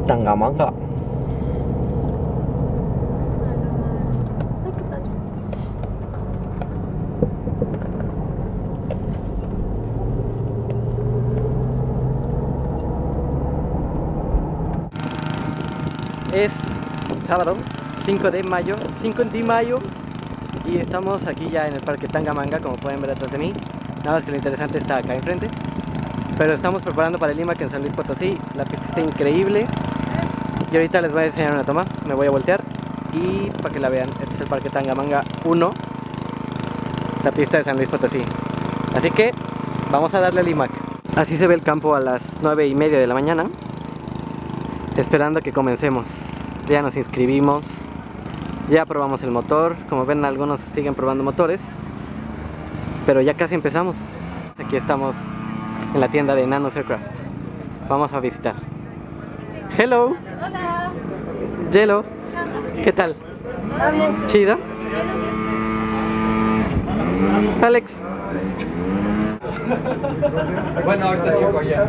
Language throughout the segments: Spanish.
Tangamanga. Es sábado 5 de mayo y estamos aquí ya en el parque Tangamanga, como pueden ver atrás de mí. Nada más que lo interesante está acá enfrente. Pero estamos preparando para el IMAX en San Luis Potosí. La pista está increíble. Y ahorita les voy a enseñar una toma. Me voy a voltear y para que la vean. Este es el parque Tangamanga 1. La pista de San Luis Potosí. Así que vamos a darle al IMAX. Así se ve el campo a las 9:30 de la mañana. Esperando a que comencemos. Ya nos inscribimos. Ya probamos el motor. Como ven, algunos siguen probando motores. Pero ya casi empezamos. Aquí estamos en la tienda de Nanos Aircraft. Vamos a visitar. Hello. Hola. Yelo. ¿Qué tal? Vamos. ¿Chido? Alex. Bueno, ahorita chico ya.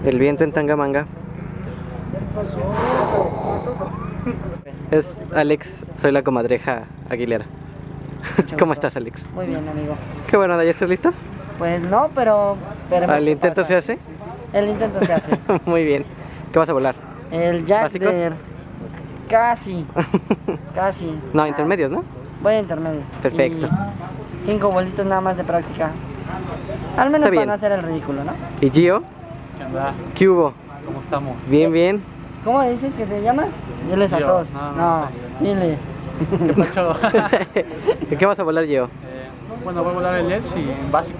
El viento en Tangamanga. Es Alex, soy la comadreja Aguilera. ¿Cómo estás, Alex? Muy bien, amigo. Qué bueno, ¿ya estás listo? Pues no, pero ¿El intento se hace? El intento se hace. Muy bien. ¿Qué vas a volar? El Jack ¿Básicos? Dare. Casi. Casi. No, intermedios, ¿no? Voy a intermedios. Perfecto. Y 5 bolitos nada más de práctica. Al menos Está para bien. no hacer el ridículo, ¿no? ¿Y Gio? ¿Qué onda? ¿Qué hubo? ¿Cómo estamos? Bien, bien. ¿Cómo dices que te llamas? Diles a Gio. todos. No, No, Gio. diles. ¿Qué pasó? ¿Qué vas a volar, Gio? Bueno, voy a volar el Edge y en básico.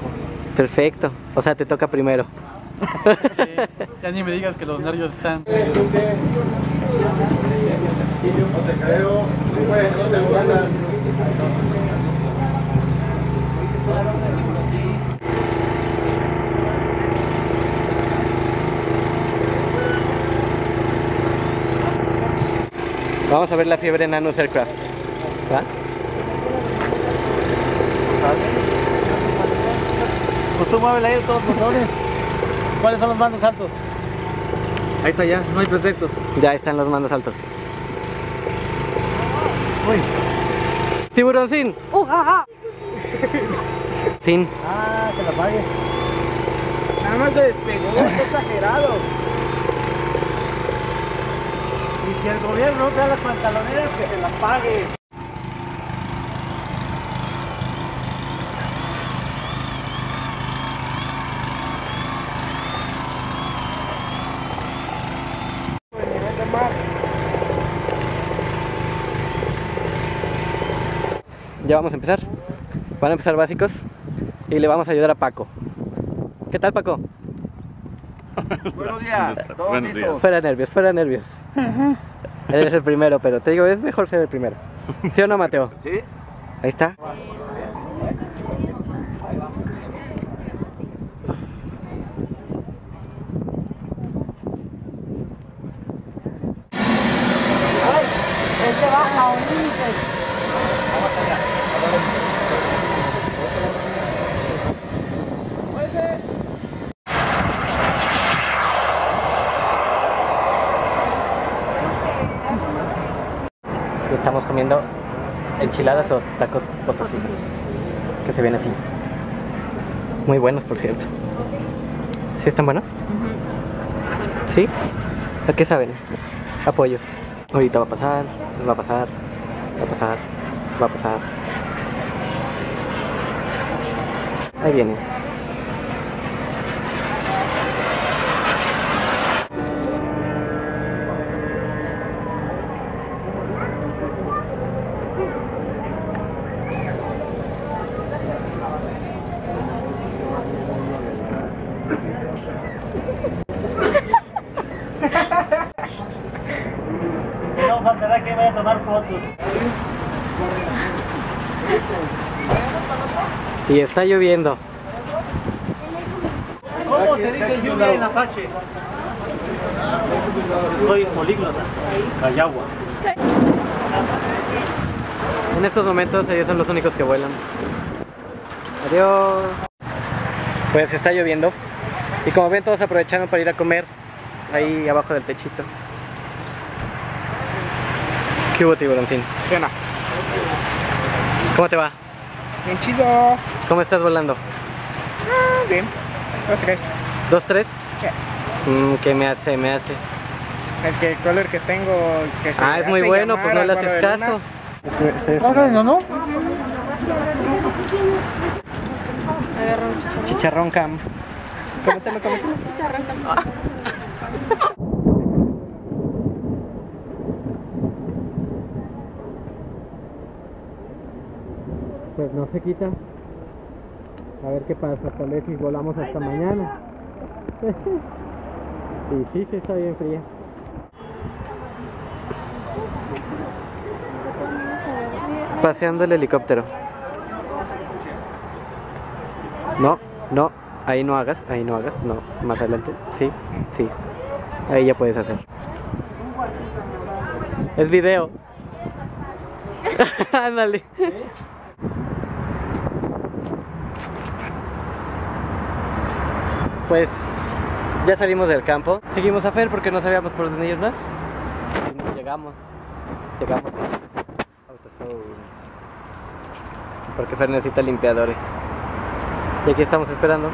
Perfecto. O sea, te toca primero. Sí, ya ni me digas que los nervios están. Vamos a ver la fiebre en Nanos Aircraft. ¿Va? Pues tú muévele ahí todos los botones. ¿Cuáles son los mandos altos? Ahí está ya, no hay pretextos. Ya están los mandos altos. Uy. ¡Tiburón sin! Sin. Ah, que la apague. Nada más se despegó, qué exagerado. Y si el gobierno da las pantaloneras, que se las pague. Ya vamos a empezar. Van a empezar básicos y le vamos a ayudar a Paco. ¿Qué tal, Paco? Buenos días, todos Buenos listos. días. Fuera nervios, fuera nervios. Eres el primero, pero te digo, es mejor ser el primero. ¿Sí o no, Mateo? ¿Sí? Ahí está. Este baja a un límite. Estamos comiendo enchiladas o tacos potosinos, que se ven así. Muy buenos, por cierto. ¿Sí están buenos? ¿Sí? ¿A qué saben? Apoyo. Ahorita va a pasar, va a pasar, va a pasar, va a pasar. Ahí viene. No faltará que vaya a tomar fotos. Y está lloviendo. ¿Cómo se dice lluvia en Apache? Soy políglota. Cayagua. En estos momentos ellos son los únicos que vuelan. Adiós. Pues está lloviendo. Y como ven, todos aprovechando para ir a comer ahí abajo del techito. ¿Qué hubo, tiburoncín? ¿Qué onda? ¿Cómo te va? Bien chido. ¿Cómo estás volando? Bien. 2, 3. ¿2, 3? Sí. ¿Qué me hace? Me hace. Es que el color que tengo que se Es muy hace bueno, llamar pues no al le vuelo haces de caso. luna. ¿No? Chicharrón cam. Cómetelo. Pues no se quita. A ver qué pasa, tal vez si volamos hasta mañana. Y sí, está bien fría. Paseando el helicóptero. No, ahí no hagas, no, más adelante, sí, ahí ya puedes hacer. Es video. Ándale. Pues ya salimos del campo. Seguimos a Fer porque no sabíamos por dónde irnos. Y llegamos a Autoshow. Porque Fer necesita limpiadores. Y aquí estamos esperando.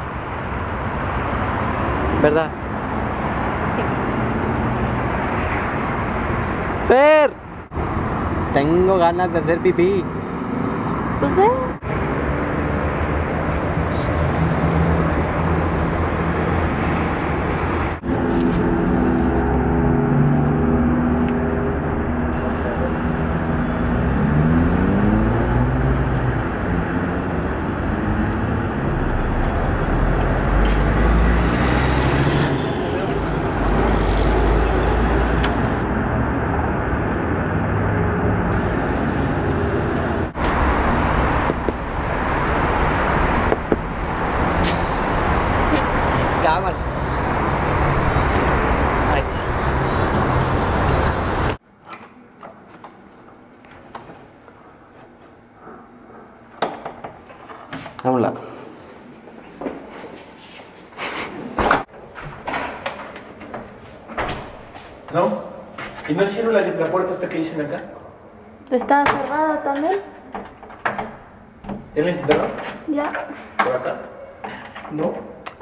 ¿Verdad? Sí. ¡Fer! Tengo ganas de hacer pipí. Pues ve. Cámara. Ahí está. A un lado. ¿No? ¿Y no hicieron la puerta hasta que dicen acá? Está cerrada también. ¿Ya la intentaron? Ya. ¿Por acá? No.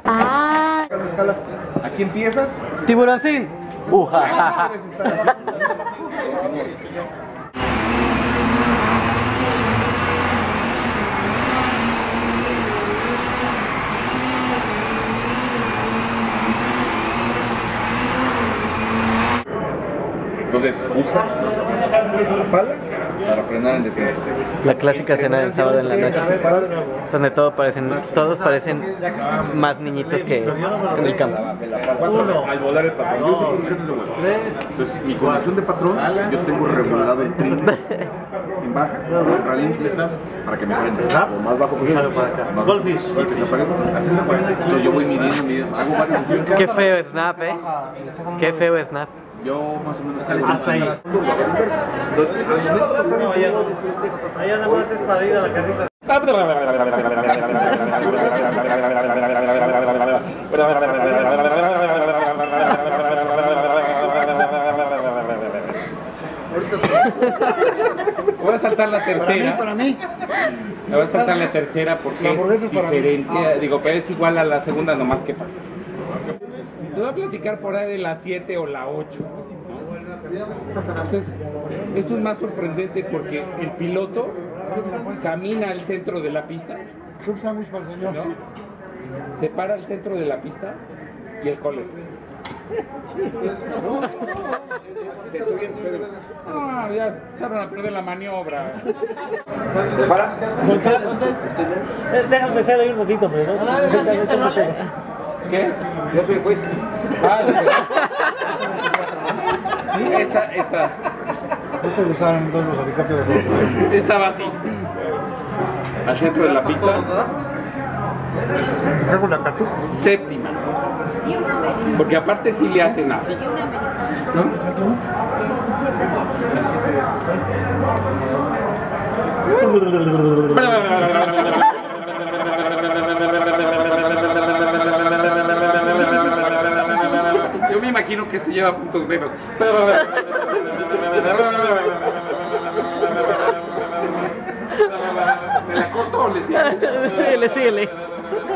Ah. Escalas. Aquí empiezas. Tiburoncín. Ujajaja. Puedes estar así. Entonces usa la pala para frenar en descenso. La clásica escena del sábado en la noche, donde todos parecen más niñitos que en el campo. Al volar el patrón. Yo uso condiciones de vuelo. Entonces, mi condición de patrón, yo tengo regulado el trim en baja, en ralentí, para que me frene. Lo más bajo posible. Goldfish. Sí, que se apague. Entonces, yo voy midiendo, hago varios movimientos. Qué feo Snap, Qué feo Snap. Yo más o menos Hasta ahí. Entonces, al momento de estar haciendo Ahí nada más es para ir a la carrita. Voy a saltar la tercera. para mí. Me voy a saltar la tercera porque es diferente. Digo, pero es igual a la segunda, nomás que para. Les voy a platicar por ahí de la 7 o la 8. Entonces, esto es más sorprendente porque el piloto camina al centro de la pista, ¿no? Se para al centro de la pista y el cole. Ah, ya echaron a perder la maniobra. ¿Se para? Déjame pensar ahí un ratito, pero no. ¿Qué? Yo soy juez. Ah, esta. ¿No te gustaron entonces los helicópteros? Estaba así. Al centro de la pista. Séptima. Porque aparte sí le hacen así, ¿no? Yo me imagino que esto lleva puntos menos. ¿Me la corto o le sigo? Síguele.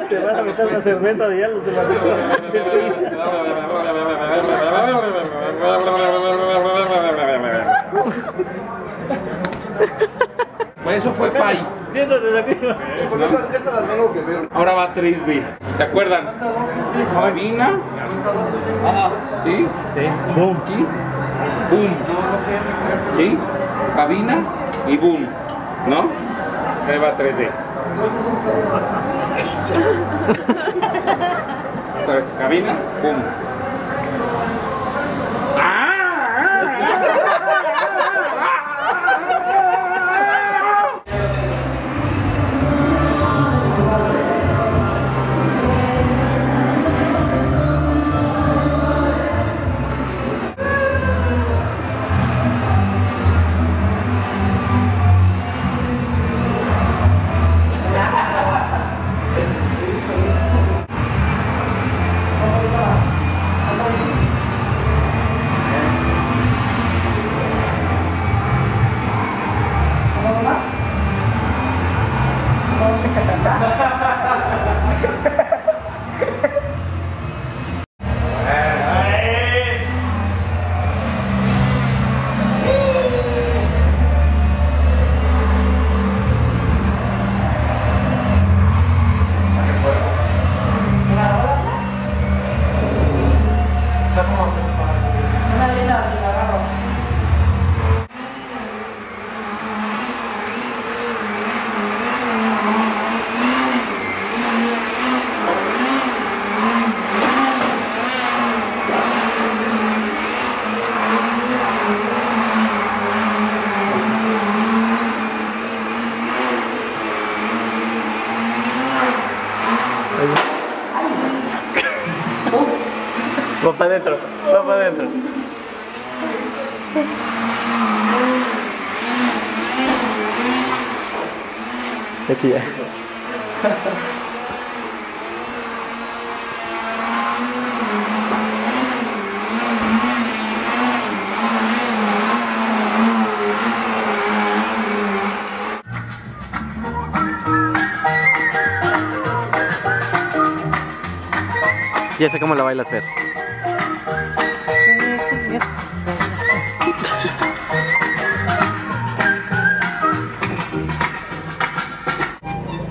Te van a besar una cerveza de hielo de la Bueno, eso fue FAI. Siéntate de aquí. Estas las tengo que ver. Ahora va 3D. ¿Se acuerdan? Cabina. ¿Sí? Boom. ¿Sí? Boom. ¿Sí? Cabina y boom. ¿No? Ahí va 3D. Entonces, cabina, boom. Va para adentro, va para adentro. Aquí ya. Ya sé cómo la bailas, Fer.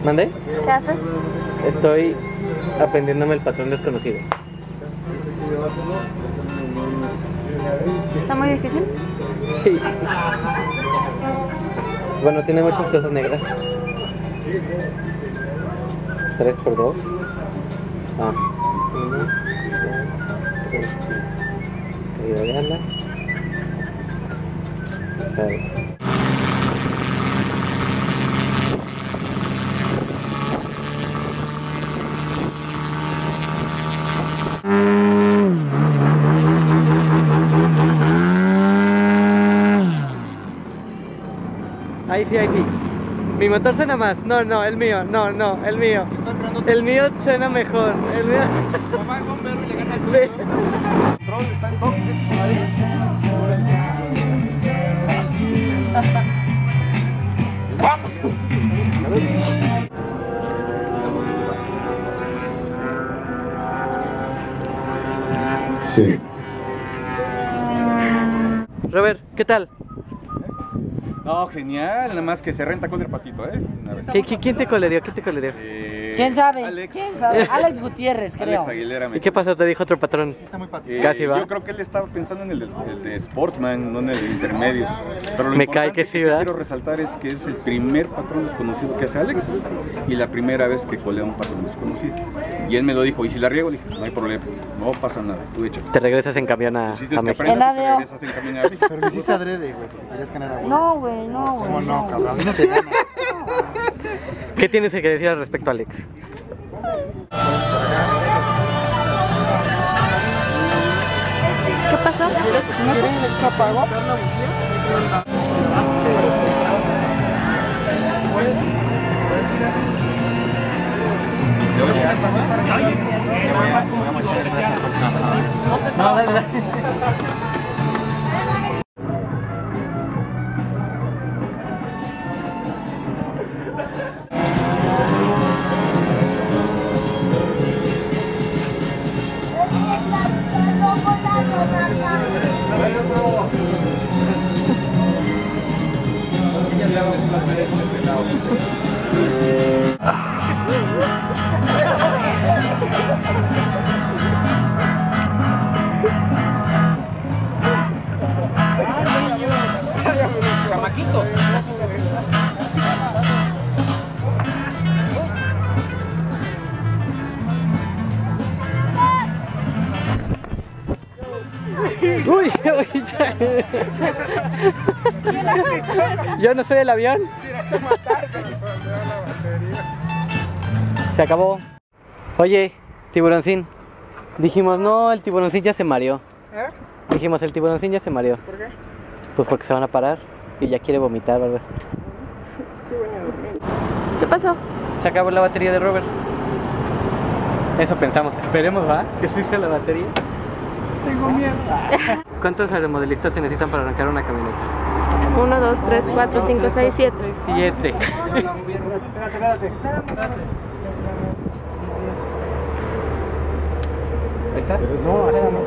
¿Mandé? ¿Qué haces? Estoy aprendiéndome el patrón desconocido. ¿Está muy difícil? Sí. Bueno, tiene muchas cosas negras. 3×2. Ah. 1, 2, 3. Caída de ala. ¿Sabes? Ahí sí, ahí sí. Mi motor suena más. No, no, el mío. No, no, el mío. El mío suena mejor. El mío. Mamá con perro y le gana el Sí. control, está en toque. Sí. Robert, ¿qué tal? No, genial, nada más que se renta con el patito, ¿eh? Una vez. ¿Quién te colerió? ¿Quién te colerió? ¿Quién sabe? Alex. ¿Quién sabe? Alex Gutiérrez, creo. Alex Aguilera. ¿Y qué pasó? Te dijo otro patrón. Está muy Casi va. Yo creo que él estaba pensando en el de Sportsman, no en el de Intermedios. Pero lo Me cae importante que sí, que ¿verdad? quiero resaltar es que es el primer patrón desconocido que hace Alex y la primera vez que colea un patrón desconocido. Y él me lo dijo, y si la riego, le dije, no hay problema, no pasa nada, tú hecho. Te regresas en camión a Hiciste que México. aprendas y te En ADO. regresas en camino a México. Pero lo hiciste adrede, güey, porque querías ganar a güey. No, güey, no, güey. ¿Cómo no, cabrón? No te gana. ¿Qué tienes que decir al respecto, Alex? ¿Qué pasó? No sé, ¿se apagó? No, dale, dale. Uy, uy, yo no soy el avión. Se acabó. Oye, tiburoncín. Dijimos, no, el tiburoncín ya se mareó. ¿Eh? Dijimos, el tiburoncín ya se mareó. ¿Por qué? Pues porque se van a parar y ya quiere vomitar o algo así. Qué bueno dormir. ¿Qué pasó? Se acabó la batería de Robert. Eso pensamos. Esperemos, ¿va? Que se hizo la batería. Tengo miedo. ¿Cuántos aeromodelistas se necesitan para arrancar una camioneta? 1, 2, 3, 4, 5, 6, 7. 7. Ahí está. No, así no.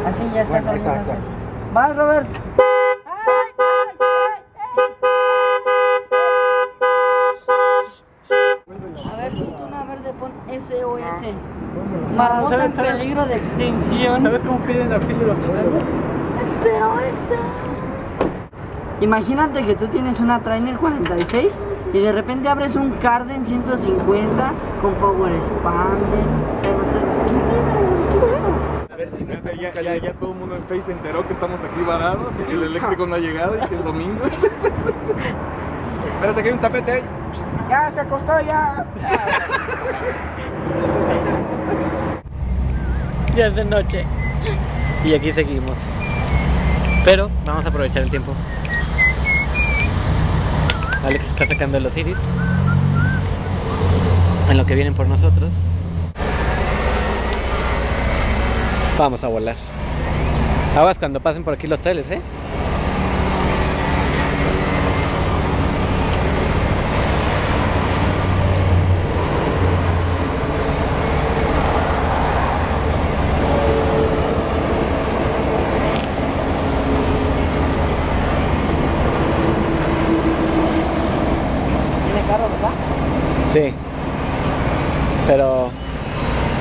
Así ya está Bueno, ahí está, ahí está. ¡Vas, Robert! A ver, una verde, pon SOS. Marmota en peligro de extinción. ¿Sabes cómo piden auxilio los choferes? SOS. Imagínate que tú tienes una Trainer 46 y de repente abres un Carden 150 con Power Expander. ¿Qué pedo, güey? ¿Qué es esto? A ver si ya todo el mundo en Face se enteró que estamos aquí varados y que el eléctrico no ha llegado y que es domingo. Espérate que hay un tapete ahí. Ya se acostó, ya. Ya es de noche. Y aquí seguimos. Pero vamos a aprovechar el tiempo. Alex está sacando los iris en lo que vienen por nosotros. Vamos a volar. Aguas cuando pasen por aquí los trailers, ¿eh? ¿Tiene carro, verdad? Sí. Pero...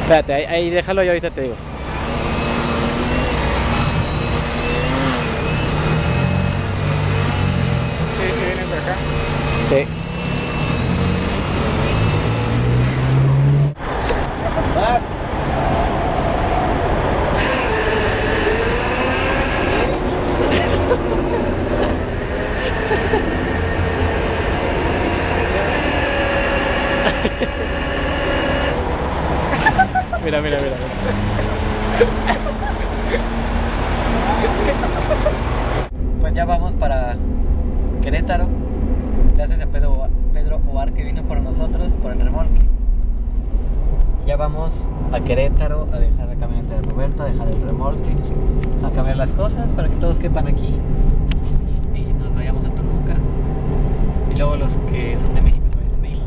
espérate, ahí déjalo y ahorita te digo. Sí, sí, vienen por acá. Sí. Vas. Mira, mira, mira. Pues ya vamos para Querétaro. Gracias a Pedro Ovar que vino por nosotros, por el remolque. Ya vamos a Querétaro a dejar la camioneta de Roberto, a dejar el remolque, a cambiar las cosas para que todos quepan aquí y nos vayamos a Toluca. Y luego los que son de México se vayan a México.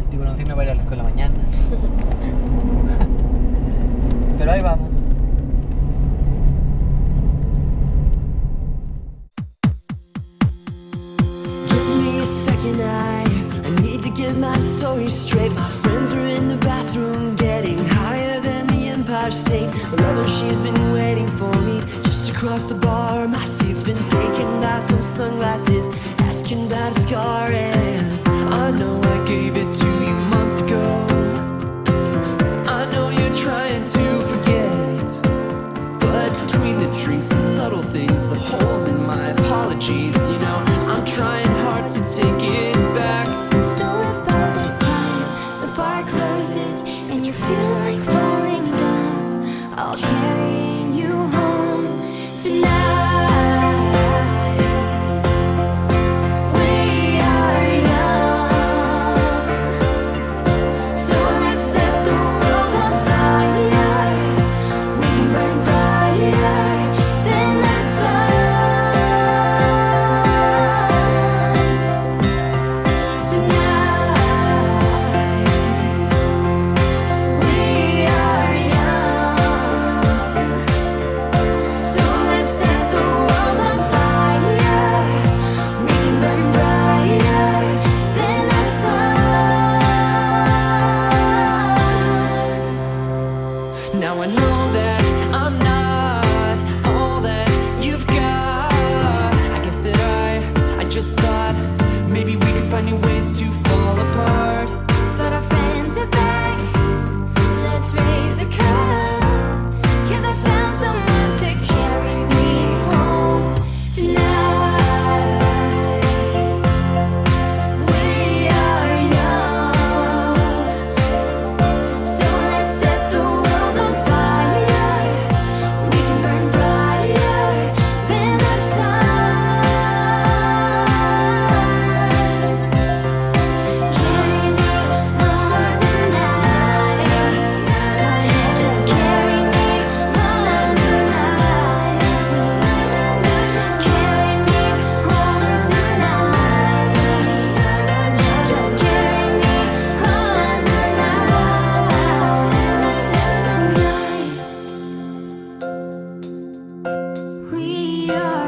El tiburoncino va a ir a la escuela mañana. story straight. My friends are in the bathroom getting higher than the Empire State. The lover, she's been waiting for me just across the bar. My seat's been taken by some sunglasses, asking about a scar. And I know I gave it to you months ago. I know you're trying to forget, but between the drinks and subtle things, the holes in my apologies, you know, I'm trying hard to take it back. So if by the time the bar closes and you feel like falling down, I'll carry you home tonight. We are young, so let's set the world on fire. We can burn brighter than the sun tonight. We are young, so let's set the world on fire. We can burn brighter than the sun. Now I know that I'm not all that you've got. I guess that I just thought maybe we could find new ways to fall apart. But our friends are back, so let's raise a cup, 'cause I found someone to carry me home tonight. We are young, so let's set the world on fire. We can burn brighter than the sun. Carry me home tonight. Just carry me home tonight. Carry me home tonight. Just carry me home tonight. We are